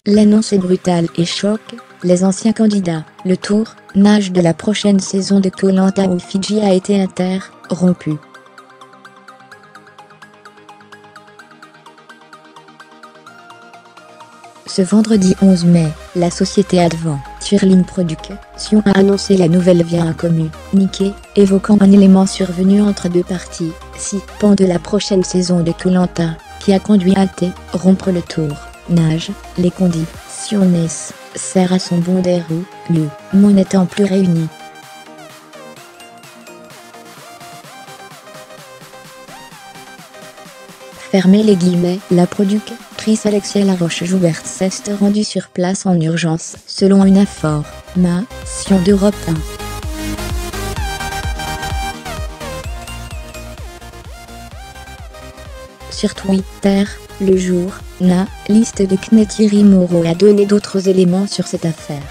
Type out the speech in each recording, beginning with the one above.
L'annonce est brutale et choque les anciens candidats. Le tour nage de la prochaine saison de Koh Lanta aux Fidji a été interrompu. Ce vendredi 11 mai, la société Adventureline Productions a annoncé la nouvelle via un communiqué, évoquant un élément survenu entre deux participants de la prochaine saison de Koh Lanta, qui a conduit à interrompre le tournage. Les conditions nécessaires à son bon déroulement n'étant plus réunies. Fermez les guillemets. La productrice Alexia Laroche-Joubert s'est rendue sur place en urgence, selon une information d'Europe 1. Sur Twitter, le journaliste de CNeT Thierry Moreau a donné d'autres éléments sur cette affaire.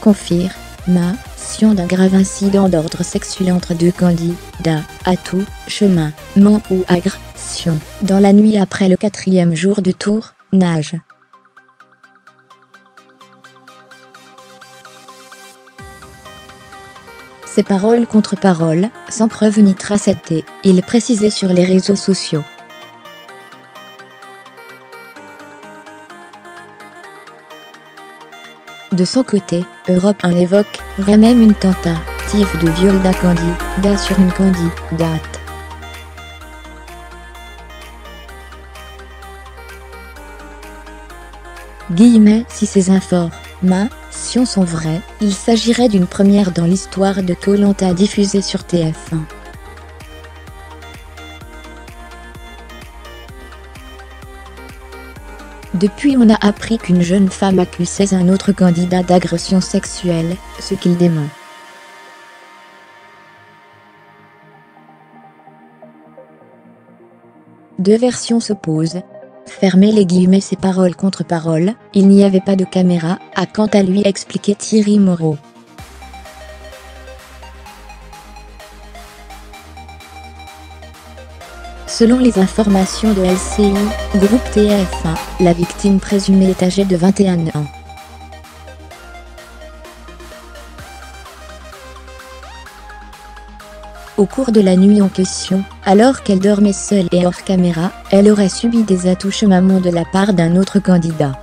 Confirmation d'un grave incident d'ordre sexuel entre deux candidats, attouchement ou agression, dans la nuit après le 4e jour de tournage. Ces paroles contre paroles, sans preuve ni trace il précisait sur les réseaux sociaux. De son côté, Europe 1 évoquerait même une tentative de viol d'un candidat sur une candidate. Si ces informations sont vraies, il s'agirait d'une première dans l'histoire de Koh Lanta diffusée sur TF1. Depuis, on a appris qu'une jeune femme accusait un autre candidat d'agression sexuelle, ce qu'il dément. Deux versions s'opposent. Fermez les guillemets. Ces paroles contre paroles, il n'y avait pas de caméra, a quant à lui expliqué Thierry Moreau. Selon les informations de LCI, groupe TF1, la victime présumée est âgée de 21 ans. Au cours de la nuit en question, alors qu'elle dormait seule et hors caméra, elle aurait subi des attouchements de la part d'un autre candidat.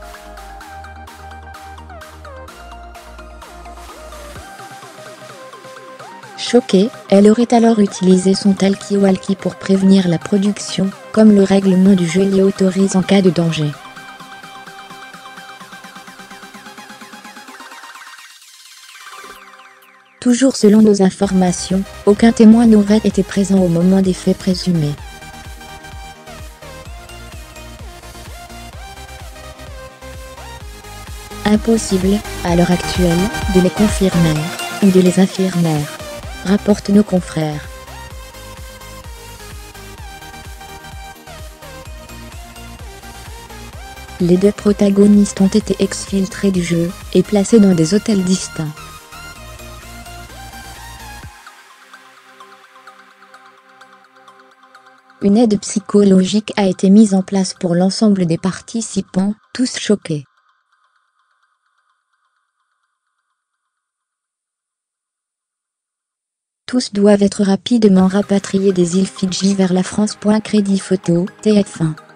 Choquée, elle aurait alors utilisé son talkie-walkie pour prévenir la production, comme le règlement du jeu l'y autorise en cas de danger. Toujours selon nos informations, aucun témoin n'aurait été présent au moment des faits présumés. Impossible, à l'heure actuelle, de les confirmer, ou de les infirmer, rapportent nos confrères. Les deux protagonistes ont été exfiltrés du jeu, et placés dans des hôtels distincts. Une aide psychologique a été mise en place pour l'ensemble des participants, tous choqués. Tous doivent être rapidement rapatriés des îles Fidji vers la France. Crédit photo, TF1.